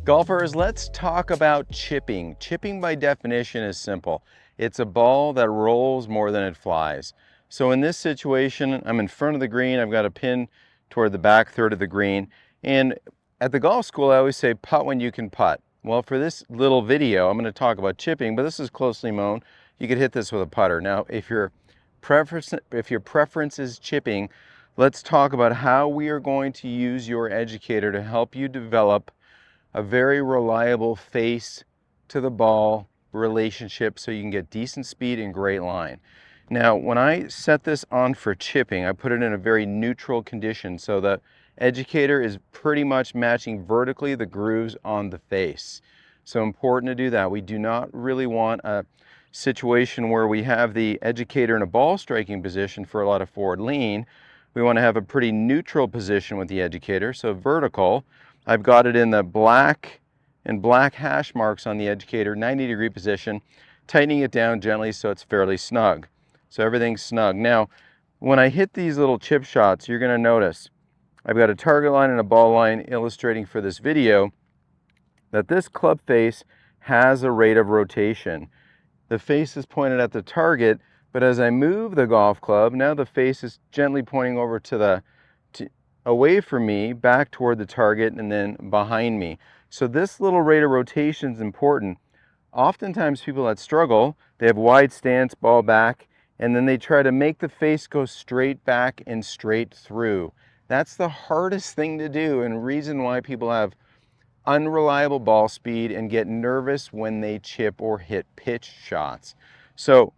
Golfers, let's talk about chipping. Chipping by definition is simple. It's a ball that rolls more than it flies. So in this situation, I'm in front of the green. I've got a pin toward the back third of the green. And at the golf school, I always say putt when you can putt. Well, for this little video, I'm going to talk about chipping, but this is closely mown. You could hit this with a putter. Now, if your preference is chipping, let's talk about how we are going to use your educator to help you develop a very reliable face to the ball relationship so you can get decent speed and great line. Now, when I set this on for chipping, I put it in a very neutral condition so the educator is pretty much matching vertically the grooves on the face. So important to do that. We do not really want a situation where we have the educator in a ball striking position for a lot of forward lean. We want to have a pretty neutral position with the educator, so vertical. I've got it in the black and black hash marks on the educator, 90-degree position, tightening it down gently so it's fairly snug. So everything's snug. Now, when I hit these little chip shots, you're going to notice I've got a target line and a ball line illustrating for this video that this club face has a rate of rotation. The face is pointed at the target, but as I move the golf club, now the face is gently pointing over to away from me, back toward the target, and then behind me. So this little rate of rotation is important. Oftentimes people that struggle, they have wide stance, ball back, and then they try to make the face go straight back and straight through. That's the hardest thing to do, and reason why people have unreliable ball speed and get nervous when they chip or hit pitch shots. So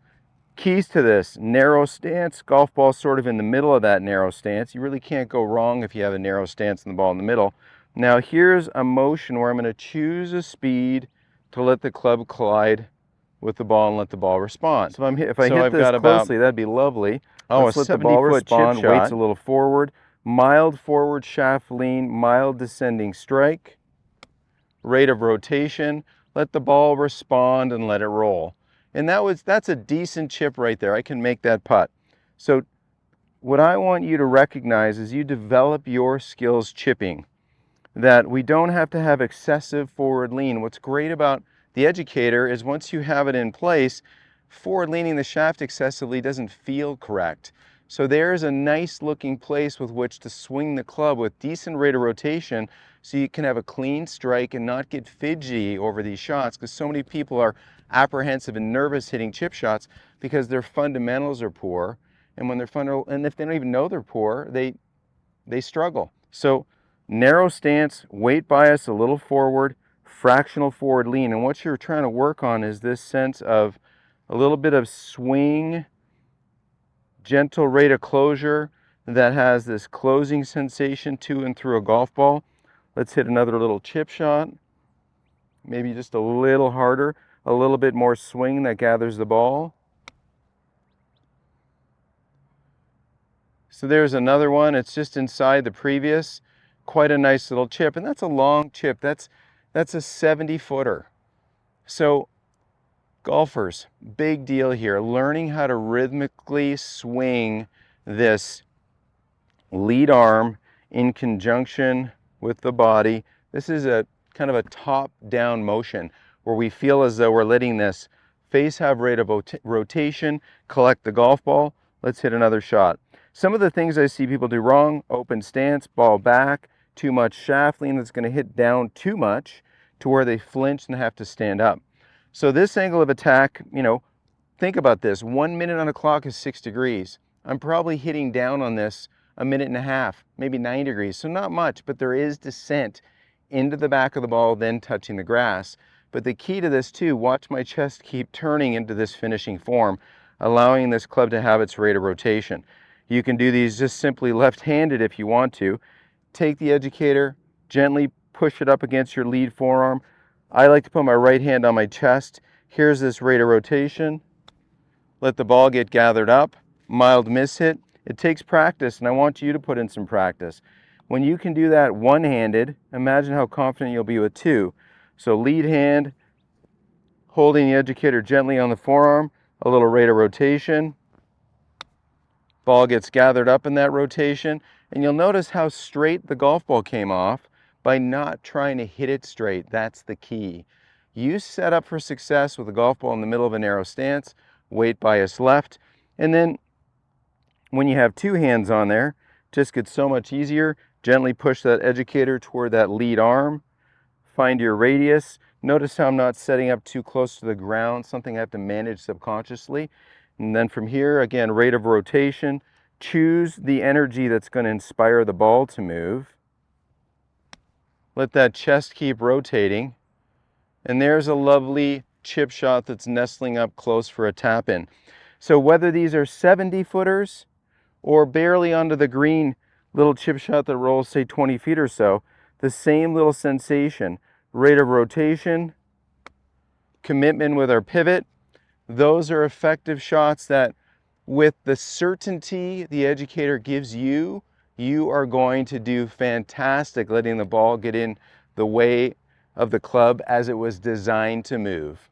keys to this: narrow stance, golf ball sort of in the middle of that narrow stance. You really can't go wrong if you have a narrow stance and the ball in the middle. Now here's a motion where I'm going to choose a speed to let the club collide with the ball and let the ball respond. So if I hit this closely, that'd be lovely. Let's let the ball respond, weights a little forward, mild forward shaft lean, mild descending strike, rate of rotation, let the ball respond and let it roll. And that's a decent chip right there. I can make that putt. So what I want you to recognize is you develop your skills chipping, that we don't have to have excessive forward lean. What's great about the educator is once you have it in place, forward leaning the shaft excessively doesn't feel correct. So there's a nice looking place with which to swing the club with decent rate of rotation so you can have a clean strike and not get fidgety over these shots, because so many people are apprehensive and nervous hitting chip shots because their fundamentals are poor, and when and if they don't even know they're poor, they struggle. So narrow stance, weight bias a little forward, fractional forward lean, and what you're trying to work on is this sense of a little bit of swing, gentle rate of closure that has this closing sensation to and through a golf ball. Let's hit another little chip shot, maybe just a little harder, a little bit more swing that gathers the ball. So there's another one. It's just inside the previous. Quite a nice little chip, and that's a long chip. That's a 70-footer. So golfers, big deal here, learning how to rhythmically swing this lead arm in conjunction with the body. This is a kind of a top-down motion where we feel as though we're letting this face have rate of rotation, collect the golf ball. Let's hit another shot. Some of the things I see people do wrong: open stance, ball back, too much shaft lean that's going to hit down too much to where they flinch and have to stand up. So this angle of attack, think about this. 1 minute on a clock is 6 degrees. I'm probably hitting down on this a minute and a half, maybe 9 degrees. So not much, but there is descent into the back of the ball, then touching the grass. But the key to this too, watch my chest keep turning into this finishing form, allowing this club to have its rate of rotation. You can do these just simply left-handed if you want to. Take the educator, gently push it up against your lead forearm. I like to put my right hand on my chest. Here's this rate of rotation. Let the ball get gathered up. Mild miss hit. It takes practice, and I want you to put in some practice. When you can do that one-handed, imagine how confident you'll be with two. So lead hand, holding the educator gently on the forearm, a little rate of rotation. Ball gets gathered up in that rotation, and you'll notice how straight the golf ball came off by not trying to hit it straight. That's the key. You set up for success with a golf ball in the middle of a narrow stance, weight bias left, and then when you have two hands on there, just gets so much easier. Gently push that educator toward that lead arm. Find your radius. Notice how I'm not setting up too close to the ground, something I have to manage subconsciously. And then from here, again, rate of rotation. Choose the energy that's going to inspire the ball to move. Let that chest keep rotating. And there's a lovely chip shot that's nestling up close for a tap in. So whether these are 70 footers or barely onto the green little chip shot that rolls, say 20 feet or so, the same little sensation, rate of rotation, commitment with our pivot, those are effective shots that with the certainty the educator gives you, you are going to do fantastic letting the ball get in the way of the club as it was designed to move.